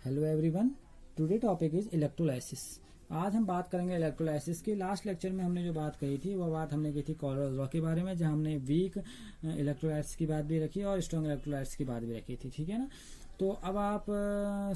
Hello everyone, today topic is electrolysis. आज हम बात करेंगे इलेक्ट्रोलाइसिस की। लास्ट लेक्चर में हमने जो बात कही थी वो बात हमने की थी कॉलोइडल लॉ के बारे में, जहां हमने वीक इलेक्ट्रोलाइट्स की बात भी रखी और स्ट्रॉन्ग इलेक्ट्रोलाइट्स की बात भी रखी थी, ठीक है ना। तो अब आप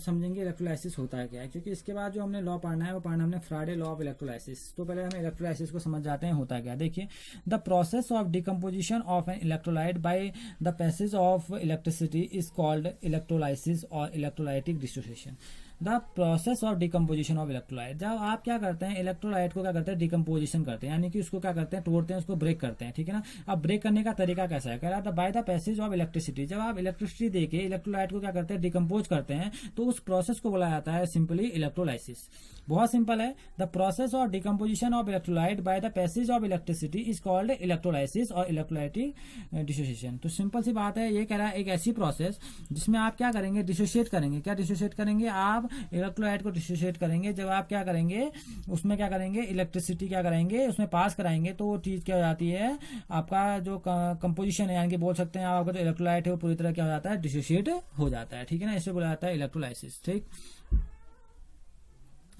समझेंगे इलेक्ट्रोलाइसिस होता है क्या है, क्योंकि इसके बाद जो हमने लॉ पढ़ना है वो पढ़ना हमने फ्राडे लॉ ऑफ इलेक्ट्रोलाइसिस। तो पहले हम इलेक्ट्रोलाइसिस को समझ जाते हैं होता क्या। देखिए, the process of decomposition of an electrolyte by the passage of electricity is called electrolysis और electrolytic dissociation. The process of decomposition of electrolyte, जब आप क्या करते हैं इलेक्ट्रोलाइट को क्या करते हैं डिकम्पोजिशन करते हैं, यानी कि उसको क्या करते हैं तोड़ते हैं, उसको ब्रेक करते हैं, ठीक है ना। अब ब्रेक करने का तरीका कैसा है, कह रहा था bye the passage of electricity. जब आप इलेक्ट्रिसिटी देके इलेक्ट्रोलाइट को क्या करते हैं डिकम्पोज करते हैं तो उस प्रोसेस को बोला जाता है सिंपली इलेक्ट्रोलाइसिस। बहुत सिंपल है। The process of decomposition of electrolyte by the passage of electricity is called electrolysis और इलेक्ट्रोलाइटिक डिसोसिएशन। तो सिंपल सी बात है, ये कह रहा है एक ऐसी प्रोसेस जिसमें आप क्या करेंगे डिसोसिएट करेंगे। क्या डिसोसिएट करेंगे आप इलेक्ट्रोलाइट को डिसोसिएट करेंगे। जब आप क्या करेंगे उसमें क्या करेंगे इलेक्ट्रिसिटी क्या करेंगे उसमें पास कराएंगे, तो वो चीज क्या हो जाती है आपका जो कंपोजिशन है, यानी कि बोल सकते हैं आपका जो इलेक्ट्रोलाइट है वो पूरी तरह क्या हो जाता है डिसोसिएट हो जाता है, ठीक है ना। इसे बोला जाता है इलेक्ट्रोलाइसिस, ठीक।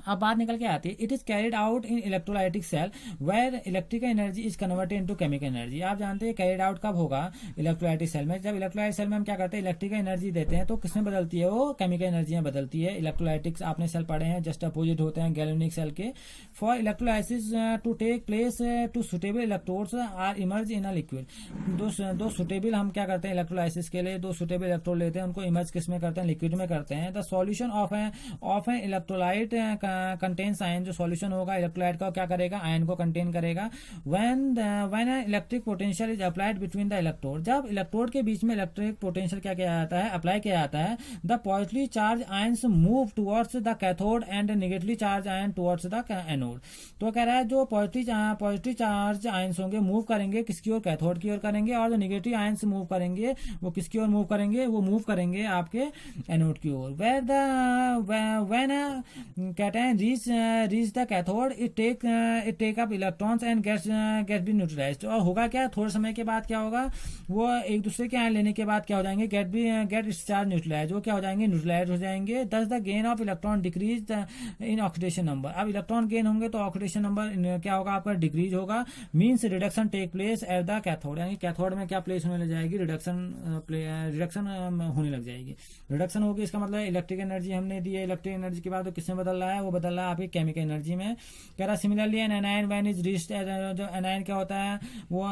अब बात निकल के आती है, it is carried out in electrolytic cell where electrical energy is converted into chemical energy. आप जानते हैं कैरिड आउट कब होगा इलेक्ट्रोलाइटिक सेल में, जब इलेक्ट्रोलाइटिक सेल में हम क्या करते हैं इलेक्ट्रिकल एनर्जी देते हैं तो किसमें बदलती है वो केमिकल एनर्जी में बदलती है। इलेक्ट्रोलाइटिक्स आपने सेल पढ़े हैं, जस्ट अपोजिट होते हैं गैल्वेनिक सेल के। For electrolysis to take place two suitable electrodes are immerse in a liquid. दो सुटेबल हम क्या करते हैं इलेक्ट्रोलाइसिस के लिए दो सुटेबल इलेक्ट्रोड लेते हैं, उनको इमर्ज किस में करते हैं लिक्विड में करते हैं। The solution of an electrolyte contains ion, जो सॉल्यूशन होगा इलेक्ट्रोलाइट का क्या करेगा आयन को कंटेन करेगा। When an electric potential is applied between the electrode, जब इलेक्ट्रोड के बीच में इलेक्ट्रिक पोटेंशियल क्या किया जाता है अप्लाई किया जाता है। The positively charge ions move towards the cathode and negatively charge ion towards the anode. तो कह रहा है जो पॉजिटिव चार्ज आयंस होंगे मूव करेंगे किसकी ओर कैथोड की ओर करेंगे, और जो नेगेटिव आयंस मूव करेंगे वो किसकी ओर मूव करेंगे वो मूव करेंगे आपके एनोड की ओर। Where the when cation reach the cathode it take up electrons and gets be neutralized. और होगा क्या थोड़े समय के बाद क्या होगा वो एक दूसरे के आयन लेने के बाद क्या हो जाएंगे गेट चार्ज न्यूट्रलाइज, वो क्या हो जाएंगे न्यूट्रलाइज हो जाएंगे। Thus the gain of electron decrease in oxidation number. अब इलेक्ट्रॉन गेन होंगे तो ऑक्सीडेशन नंबर क्या होगा आपका डिक्रीज होगा। Means reduction take place at the cathode, यानी कैथोड में क्या प्लेस होने लग जाएगी रिडक्शन होने लग जाएगी। रिडक्शन होगी इसका मतलब इलेक्ट्रिक एनर्जी हमने दी है, इलेक्ट्रिक एनर्जी के बाद तो किसमें बदल रहा है वो बदल रहा है आपकी केमिकल एनर्जी में। कह रहा similarly an anion when is reached, जो एनायन क्या होता है वो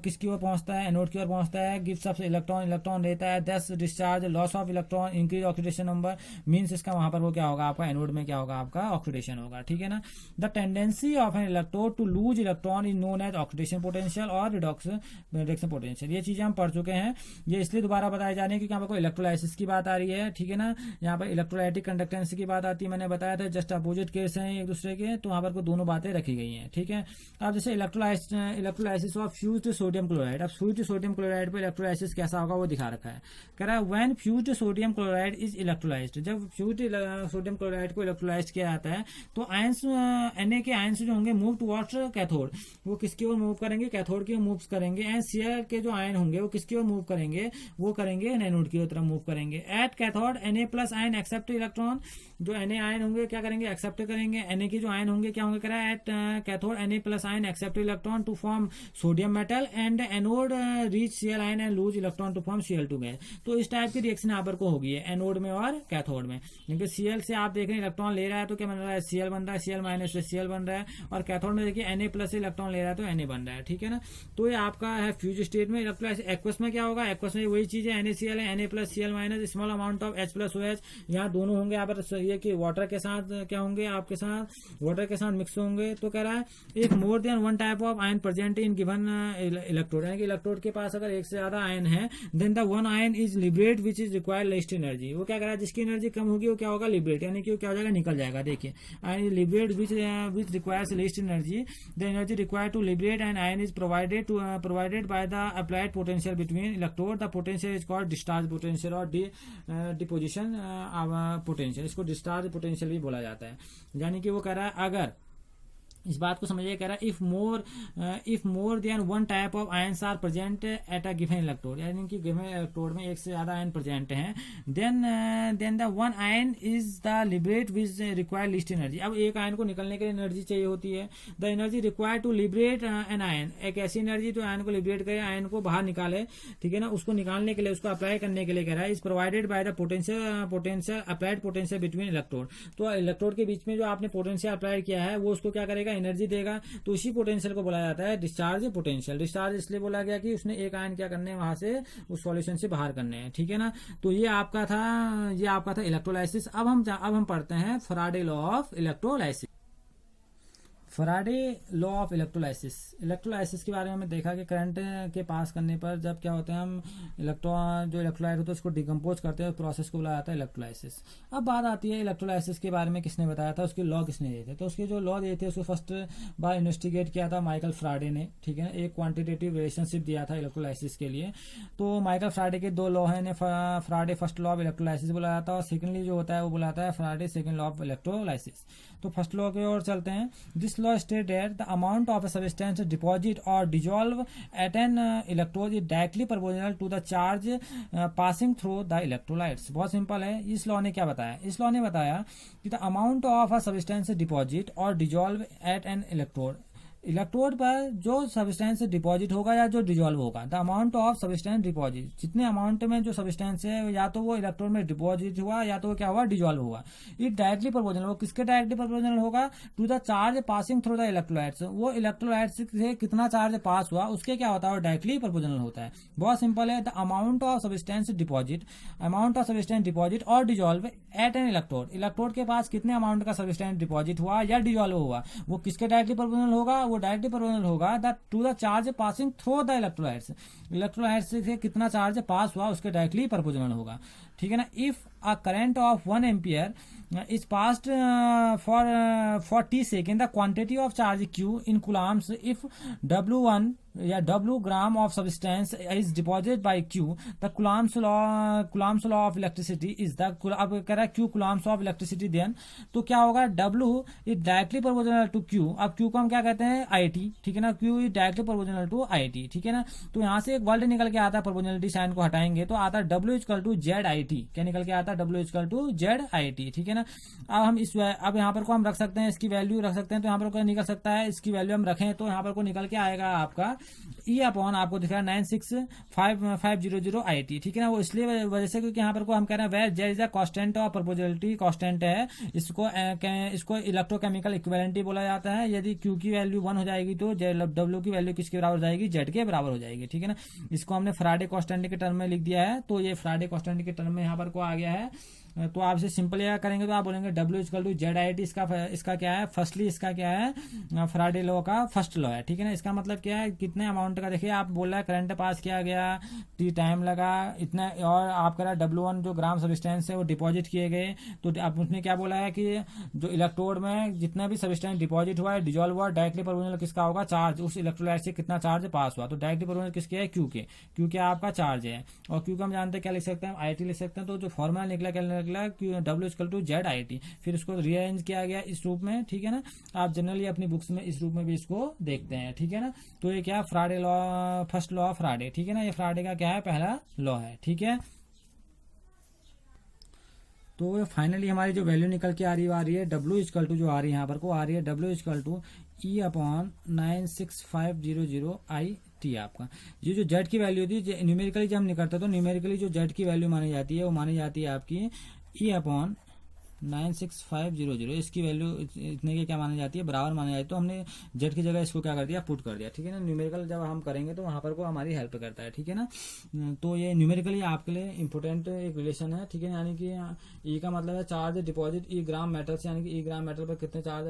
किसकी ओर पहुंचता है एनोड की ओर पहुंचता है। गिव्स अप इलेक्ट्रॉन देता है, दस discharge loss of electron increase oxidation number. Means इसका वहां पर वो क्या होगा आपका एनोड में क्या होगा आपका ऑक्सीडेशन होगा, ठीक है ना। The tendency of an electrode to lose electron is known as oxidation potential और रिडक्शन पोटेंशियल। ये चीजें हम पढ़ चुके हैं, ये इसलिए दोबारा बताए जाने क्योंकि यहाँ पर इलेक्ट्रोलाइसिस की बात आ रही है, ठीक है ना। यहाँ पर इलेक्ट्रोलाइटिक कंडक्टेंस की बात आती है, मैंने बताया था जस्ट अपोजिट केस हैं एक दूसरे के, तो वहां पर को दोनों बातें रखी गई हैं, ठीक है। अब जैसे electrolysis of fused sodium chloride. अब फ्यूज्ड सोडियम क्लोराइड पे इलेक्ट्रोलाइसिस कैसा होगा वो दिखा रखा है। कह रहा है when fused sodium chloride is electrolysed, जब फ्यूज्ड सोडियम क्लोराइड को इलेक्ट्रोलाइज किया जाता है तो आयंस Na के आयंस जो होंगे मूव टुवर्ड्स कैथोड, वो किसकी ओर मूव करेंगे कैथोड की ओर मूव करेंगे। एंड Cl के जो आयन होंगे वो किसकी ओर मूव करेंगे वो करेंगे एनोड की तरफ मूव करेंगे। At cathode Na plus ion accept electron, जो Na आयन होंगे क्या करेंगे एक्सेप्ट करेंगे। Na के जो आयन होंगे क्या होंगे कह रहा है at cathode Na plus ion accept electron to form sodium metal and anode reach Cl ion and lose electron to form Cl2 gas. तो इस टाइप की रिएक्शन यहाँ पर को होगी एनोड में और कैथोड में, क्योंकि Cl से आप देख रहे हैं इलेक्ट्रॉन ले रहा है तो क्या बन रहा है Cl बन रहा है, Cl माइनस से Cl बन रहा है, और कैथोड में देखिए Na प्लस से इलेक्ट्रॉन ले रहा है तो Na बन रहा है, ठीक है ना। तो ये आपका है फ्यूज स्टेट में। इलेक्ट्रोलाइसिस एक्वस में क्या होगा एक्वस में वही चीज है NaCl है Na plus Cl minus small amount of H plus OH, यहाँ दोनों होंगे यहाँ पर ये कि वाटर के साथ क्या होंगे आपके साथ वाटर के साथ मिक्स होंगे। तो कह रहा है एक मोर than one type of ion present in given electrode, यानी कि इलेक्ट्रोड के पास अगर एक से ज्यादा आयन है then the one ion is liberate which is require least energy. वो क्या कह रहा है जिसकी एनर्जी कम होगी वो क्या होगा लिबरेट, यानी कि वो क्या हो जाएगा निकल जाएगा। देखिए ion liberate which requires least energy, the energy required to liberate an ion is provided by the applied potential between electrode. The potential is called discharge potential और डिपोजिशन पोटेंशियल, इसको डिस्चार्ज पोटेंशियल भी बोला जाता है। यानी कि वो कह रहा है अगर इस बात को समझिए, कह रहा है if more than one type of ions are present at a given electrode, यानी कि गिवन इलेक्ट्रोड में एक से ज्यादा आयन प्रेजेंट हैं, then the one ion is the liberate which require least energy. अब एक आयन को निकलने के लिए एनर्जी चाहिए होती है, the energy require to liberate an ion, एक ऐसी एनर्जी जो आयन को लिबरेट करे, आयन को बाहर निकाले, ठीक है ना, उसको निकालने के लिए, उसको अप्लाई करने के लिए कह रहा है, is provided by the potential applied potential between electrode. तो इलेक्ट्रोड के बीच में जो आपने पोटेंशियल अप्लाई किया है वो उसको क्या करेगा, एनर्जी देगा। तो इसी पोटेंशियल को बोला जाता है डिस्चार्ज पोटेंशियल। डिस्चार्ज इसलिए बोला गया कि उसने एक आयन क्या करने हैं, वहां से उस सॉल्यूशन से बाहर करने हैं, ठीक है ना। तो ये आपका था इलेक्ट्रोलाइसिस। अब हम पढ़ते हैं Faraday law of electrolysis. Faraday law of electrolysis. Electrolysis के बारे में हमने देखा कि करंट के पास करने पर जब क्या होता है, हम इलेक्ट्रोलाइट होता है उसको डिकम्पोज करते हैं, उस प्रोसेस को बुलाया जाता है इलेक्ट्रोलाइसिस। अब बात आती है इलेक्ट्रोलाइसिस के बारे में किसने बताया था, उसके लॉ किसने दिए थे। तो उसके जो लॉ दिए थे उसको फर्स्ट बार इन्वेस्टिगेट किया था माइकल फैराडे ने, ठीक है ना। एक क्वांटिटेटिव रिलेशनशिप दिया था इलेक्ट्रोलाइसिस के लिए। तो माइकल फैराडे के दो लॉ है, Faraday first law of electrolysis बुलाया जाता है, और सेकेंडली जो होता है वो बुलाता है Faraday second law of electrolysis. तो फर्स्ट लॉ की ओर चलते हैं। This law state that the amount of a substance deposit or dissolve at an electrode is directly proportional to the charge passing through the electrolytes। बहुत simple है। इस law ने क्या बताया, इस लॉ ने बताया कि the amount of a substance deposit और डिजॉल्व एट एन इलेक्ट्रोड पर जो सब्सटेंस डिपॉजिट होगा या जो डिजॉल्व होगा, the amount of substance deposit, जितने अमाउंट में जो सब्सटेंस है या तो वो इलेक्ट्रोड में डिपॉजिट हुआ या तो वो क्या हुआ, डिजॉल्व हुआ, इट डायरेक्टली प्रोपोर्शनल, वो किसके डायरेक्टली प्रोपोर्शनल होगा, to the charge passing through the electrolytes. वो इलेक्ट्रोलाइट्स से कितना चार्ज पास हुआ उसके क्या होता है, वो डायरेक्टली प्रोपोर्शनल होता है। बहुत सिंपल है। The amount of substance deposit और डिजॉल्व एट एन इलेक्ट्रोड के पास कितने अमाउंट का सब्सटेंस डिपॉजिट हुआ या डिजॉल्व हुआ, वो किसके डायरेक्टली प्रोपोर्शनल होगा, वो डायरेक्टली प्रोपोर्शनल होगा to the charge passing through the electrolytes से कितना चार्ज पास हुआ उसके डायरेक्टली प्रोपोर्शनल होगा, ठीक है ना। If a current of 1 ampere is passed for t second, the quantity of charge q in coulombs, if w1 या w gram of substance is deposit by q, the Coulomb's law of electricity is the, अब कह रहा है q coulombs of electricity, then तो क्या होगा, w is directly proportional to q। अब q को हम क्या कहते हैं, it, ठीक है ना। q is directly proportional to it, ठीक है ना। तो यहाँ से एक वर्ड निकल के आता है, प्रोपोर्शनलिटी साइन को हटाएंगे तो आता है w equal to Z I T. क्या निकल के आता है, w equal to Z I T, ठीक है ना। अब यहाँ पर को हम रख सकते हैं, इसकी वैल्यू रख सकते हैं, तो यहाँ पर को निकल सकता है, इसकी वैल्यू हम रखें तो यहाँ पर को निकल के आएगा आपका E अपॉन, आपको दिख रहा है 96500 IT, ठीक है ना। वो इसलिए वजह से क्योंकि यहाँ पर को हम कह रहे हैं where Z is the constant of proportionality, constant है, इसको इलेक्ट्रोकेमिकल इक्विवेलेंटी बोला जाता है। यदि Q की वैल्यू 1 हो जाएगी तो W की वैल्यू किसके बराबर हो जाएगी, Z के बराबर हो जाएगी, ठीक है ना। इसको हमने फैराडे कांस्टेंट के टर्म में लिख दिया है, तो ये फैराडे कांस्टेंट के टर्म में यहाँ पर को आ गया है। तो आप इसे सिंपल या करेंगे तो आप बोलेंगे W equal to Z I T. इसका क्या है, फर्स्टली इसका क्या है, फैराडे लॉ का फर्स्ट लॉ है, ठीक है ना। इसका मतलब क्या है, कितने अमाउंट का, देखिए आप बोल रहा है करंट पास किया गया, टी टाइम लगा इतना, और आप कह रहा है W1 जो ग्राम सब्सटेंस है वो डिपॉजिट किए गए, तो आप उसने क्या बोला है कि जो इलेक्ट्रोड में जितना भी सब्सटेंस डिपॉजिट हुआ है, डिजॉल्व हुआ, डायरेक्टली प्रोपोर्शनल किसका होगा, चार्ज, उस इलेक्ट्रोलाइट से कितना चार्ज पास हुआ, तो डायरेक्टली प्रोपोर्शनल किसके है, Q के। Q क्या आपका चार्ज है, और Q को हम जानते हैं क्या लिख सकते हैं, IT लिख सकते हैं। तो जो फॉर्मूला निकला क्या निकला, W equal to Z I T, फिर उसको रीअरेंज किया गया इस रूप में, ठीक है ना। आप जनरली अपनी बुक्स में इस रूप में भी इसको देखते हैं, ठीक है ना। तो ये क्या, Faraday law, first law of Faraday, ठीक है ना। ये फैराडे का क्या है, पहला लॉ है, ठीक है। तो फाइनली हमारी जो वैल्यू निकल के आ रही है W इक्वल टू, जो आ रही है यहाँ पर को आ रही है W equal to E upon 96500 IT आपका। ये जो जेड की वैल्यू थी, न्यूमेरिकली जब हम निकलते तो न्यूमेरिकली जो जेड की वैल्यू मानी जाती है वो मानी जाती है आपकी E अपॉन 96500, इसकी वैल्यू इतने की क्या मानी जाती है, बराबर मानी जाती है। तो हमने जेड की जगह इसको क्या कर दिया, पुट कर दिया, ठीक है ना। न्यूमेरिकल जब हम करेंगे तो वहां पर को हमारी हेल्प करता है, ठीक है ना। तो ये न्यूमेरिकली आपके लिए इंपोर्टेंट एक रिलेशन है, ठीक है। यानी कि ई का मतलब है चार्ज डिपॉजिट ई ग्राम मेटल से, यानी कि ई ग्राम मेटल पर कितने चार्ज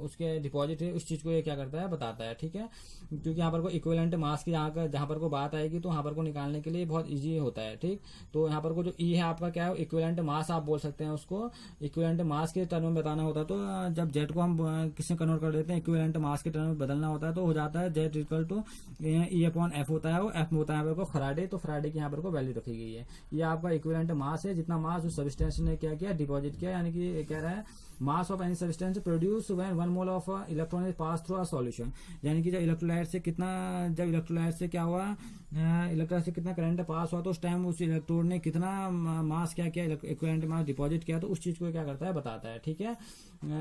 उसके डिपॉजिट है, उस चीज को ये क्या करता है, बताता है, ठीक है। क्योंकि यहाँ पर को इक्विवेलेंट मास की जहाँ पर को बात आएगी तो वहां पर को निकालने के लिए बहुत ईजी होता है, ठीक। तो यहाँ पर को जो ई है आपका क्या है, इक्विवेलेंट मास आप बोल सकते हैं उसको, इक्विवेलेंट मास के टर्म में बताना होता है तो जब जेड को हम किससे कन्वर्ट कर देते हैं, इक्विवेलेंट मास के टर्म में बदलना होता है तो हो जाता है Z equal to E upon F होता है, वो एफ में होता है यहाँ पर को फराडे, तो फराडे की यहाँ पर को वैल्यू रखी गई है। ये आपका इक्विवेलेंट मास है, जितना मास उस सब्सटेंस ने क्या किया, डिपॉजिट किया, यानी कि कह रहा है mass of any substance produce when 1 mole of electron is pass through a solution, यानी कि जब इलेक्ट्रोलाइट से कितना, जब इलेक्ट्रोलाइट से क्या हुआ, इलेक्ट्रोलाइट से कितना करंट पास हुआ तो उस टाइम उस इलेक्ट्रोड ने कितना मास क्या किया, इक्विवेलेंट मास डिपॉजिट किया, तो उस चीज को क्या करता है, बताता है। ठीक है,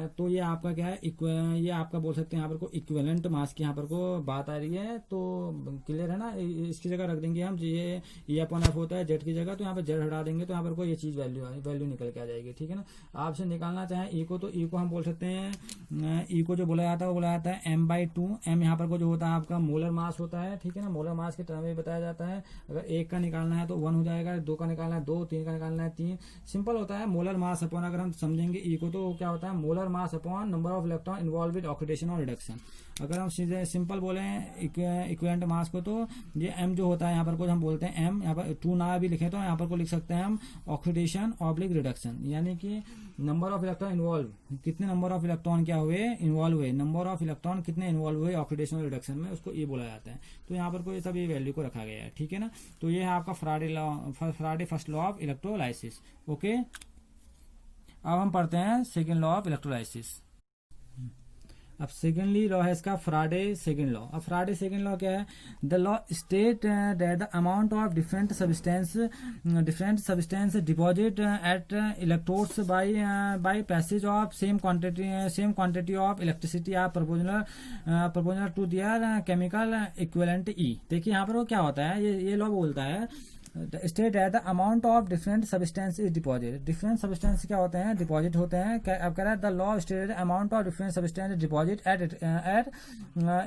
तो ये आपका क्या है, ये आपका बोल सकते हैं यहाँ पर को इक्विवेलेंट मास की यहाँ पर को बात आ रही है, तो क्लियर है ना। इसकी जगह रख देंगे हम, ये ई अपॉन एफ होता है जेड की जगह, तो यहाँ पर जेड हटा देंगे तो यहाँ पर को ये चीज वैल्यू निकल के आ जाएगी। ठीक है ना, आपसे निकालना चाहें ई को, तो ई को हम बोल सकते हैं, ई को जो बोला जाता है वो बोला जाता है m/2। m यहाँ पर को जो होता है आपका मोलर मास होता है। ठीक है ना, मोलर मास के टर्म में बताया जाता है। अगर एक का निकालना है तो 1 हो जाएगा, 2 का निकालना है 2, 3 का निकालना है 3। सिंपल होता है, मोलर मास अपॉन, अगर हम समझेंगे ई को तो क्या होता है, molar mass upon number of electron involve with oxidation और रिडक्शन। अगर हम सीधे सिंपल बोले इक्विवेलेंट मास को तो ये m जो होता है यहाँ पर को हम बोलते हैं m, यहाँ पर 2 ना भी लिखे तो यहाँ पर को लिख सकते हैं हम ऑक्सीडेशन ऑब्लिक रिडक्शन, यानी कि नंबर ऑफ इलेक्ट्रॉन इन्वॉल्व, कितने नंबर ऑफ इलेक्ट्रॉन क्या हुए, इन्वॉल्व हुए, नंबर ऑफ इलेक्ट्रॉन कितने इन्वॉल्व हुए ऑक्सीडेशन और रिडक्शन में, उसको ये बोला जाता है। तो यहाँ पर को ये सब ये वैल्यू को रखा गया है। ठीक है ना, तो ये है आपका Faraday first law of electrolysis. Okay, अब हम पढ़ते हैं सेकेंड लॉ ऑफ इलेक्ट्रोलाइसिस। अब सेकेंडली लॉ है इसका फैराडे सेकेंड लॉ। अब फैराडे सेकेंड लॉ क्या है, the law state that the amount of different substance deposit at electrodes by passage of same quantity of electricity are proportional to their chemical equivalent E. देखिए यहाँ पर वो क्या होता है, ये लॉ बोलता है स्टेट है the amount of different substance is deposit. Different substance क्या होते हैं, डिपॉजिट होते हैं। अब कह रहा है the law state amount of different substance deposit eight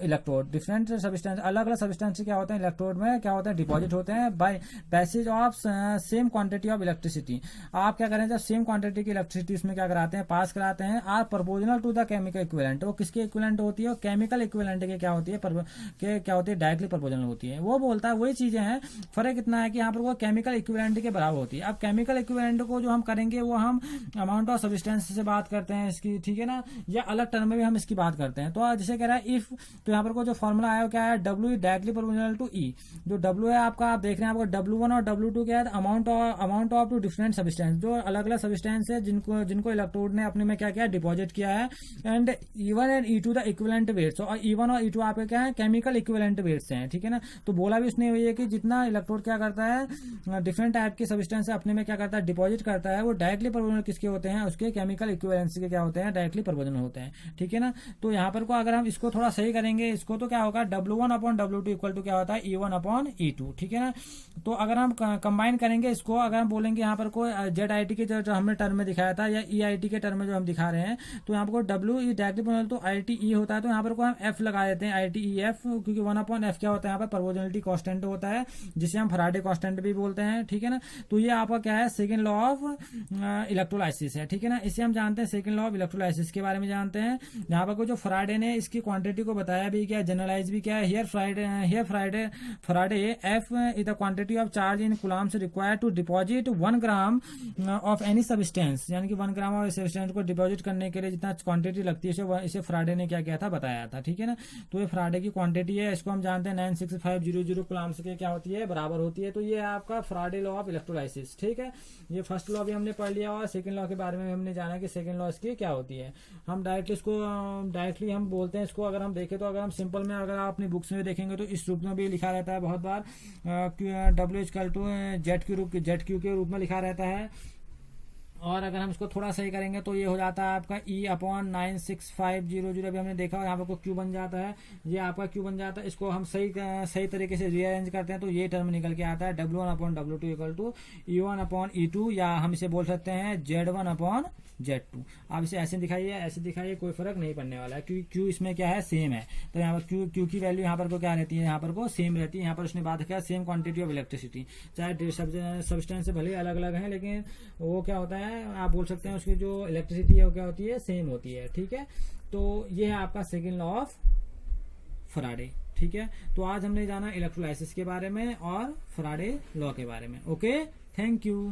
electrode. Different substance, अलग अलग सब्सटेंस क्या होते हैं इलेक्ट्रोड में, क्या होते हैं, डिपॉजिट होते हैं by passage of same quantity of electricity. आप क्या करें, जब सेम क्वांटिटी की इलेक्ट्रिसिटी इसमें क्या कराते हैं, पास कराते हैं, are proportional to the chemical equivalent. वो किसके इक्विवेलेंट होती है, केमिकल इक्विवेलेंट के क्या होती है, क्या होती है, डायरेक्टली प्रोपोर्शनल होती है। वो बोलता है वही चीजें हैं, फर्क इतना है कि यहाँ पर वो केमिकल इक्विवेलेंट के बराबर होती है। अब केमिकल इक्विवेलेंट को जो हम करेंगे वो हम अमाउंट ऑफ सब्सटेंस से बात करते हैं इसकी, ठीक है ना, या अलग टर्म में भी हम इसकी बात करते हैं। तो जैसे कह रहा है इफ, तो यहाँ पर को जो फॉर्मूला आया क्या है, W is directly proportional to E। जो W है आपका, आप देख रहे हैं आपको W1 और W2 क्या है, amount of two different substance, जो अलग अलग सब्सटेंस है जिनको इलेक्ट्रोड ने अपने में क्या किया, डिपॉजिट किया है। And E1 and E2 the equivalent weights, और E1 और E2 आपके क्या है, केमिकल इक्विवेलेंट वेट्स हैं। ठीक है ना, तो बोला भी उसने ये कि जितना इलेक्ट्रोड क्या करता है, डिफरेंट टाइप के सब्सटेंस अपने में क्या करता है, डिपॉजिट करता है, वो डायरेक्टली प्रोपोर्शनल किसके होते हैं, उसके केमिकल इक्विवेलेंसी के क्या होते हैं, डायरेक्टली प्रोपोर्शनल होते हैं। ठीक है ना, तो यहाँ पर को अगर हम इसको थोड़ा सही करेंगे, इसको तो क्या होगा, W1 upon W2 equal to क्या होता है, E1 अपॉन E2। ठीक है ना, तो अगर हम कंबाइन करेंगे इसको, अगर हम बोलेंगे यहाँ पर को ZIT के जो हमने टर्म में दिखाया था, या EIT के टर्म में जो हम दिखा रहे हैं, तो यहाँ पर को W is directly proportional to ITE होता है, तो यहाँ पर को हम F लगा देते हैं, ITEF, क्योंकि 1 अपॉन F क्या होता है, यहाँ पर प्रोपोर्शनलिटी कांस्टेंट होता है, जिसे हम फैराडे कांस्टेंट भी बोलते हैं। ठीक है ना, तो ये आपका क्या है, सेकंड लॉ ऑफ इलेक्ट्रोलाइसिस है। ठीक है ना, इसे हम जानते हैं सेकंड लॉ ऑफ इलेक्ट्रोलाइसिस के बारे में जानते हैं। यहाँ पर जो फैराडे ने इसकी क्वांटिटी को बताया भी क्या, जनरलाइज भी क्या है, here Faraday F is the quantity of charge in coulombs required to deposit 1 gram of any substance, यानी कि 1 ग्राम ऑफ सब्सटेंस को डिपॉजिट करने के लिए जितना क्वांटिटी लगती है, इसे फैराडे ने क्या किया था, बताया था। ठीक है ना, तो ये फैराडे की क्वांटिटी है, इसको हम जानते हैं 96500 कूलम्स के क्या होती है, बराबर होती है। तो ये आपका फैराडे लॉ ऑफ इलेक्ट्रोलाइसिस। ठीक है, ये फर्स्ट लॉ भी हमने पढ़ लिया, और सेकंड लॉ के बारे में हमने जाना कि सेकंड लॉ इसकी क्या होती है। हम डायरेक्टली हम बोलते हैं इसको, अगर हम देखें तो, अगर हम सिंपल में अगर आप अपनी बुक्स में देखेंगे तो इस रूप में भी लिखा रहता है बहुत बार, W इक्वल टू ZQ के रूप में लिखा रहता है। और अगर हम इसको थोड़ा सही करेंगे तो ये हो जाता है आपका E अपॉन 96500, अभी हमने देखा, यहाँ पर Q बन जाता है, ये आपका Q बन जाता है। इसको हम सही तरीके से रीअरेंज करते हैं तो ये टर्म निकल के आता है W1 upon W2 equal to E1 upon E2, या हम इसे बोल सकते हैं Z1 अपॉन Z2। आप इसे ऐसे दिखाइए, कोई फर्क नहीं पड़ने वाला है, क्योंकि Q इसमें क्या है, सेम है। तो यहाँ पर Q की वैल्यू यहाँ पर को क्या रहती है, यहाँ पर को सेम रहती है। यहाँ पर उसने बात किया सेम क्वांटिटी ऑफ इलेक्ट्रिसिटी, चाहे सब्सटेंस से भले अलग अलग है, लेकिन वो क्या होता है, आप बोल सकते हैं उसकी जो इलेक्ट्रिसिटी है वो क्या होती है, सेम होती है। ठीक है, तो ये है आपका सेकेंड लॉ ऑफ फैराडे। ठीक है, तो आज हमने जाना इलेक्ट्रोलाइसिस के बारे में और फैराडे लॉ के बारे में। Okay, thank you.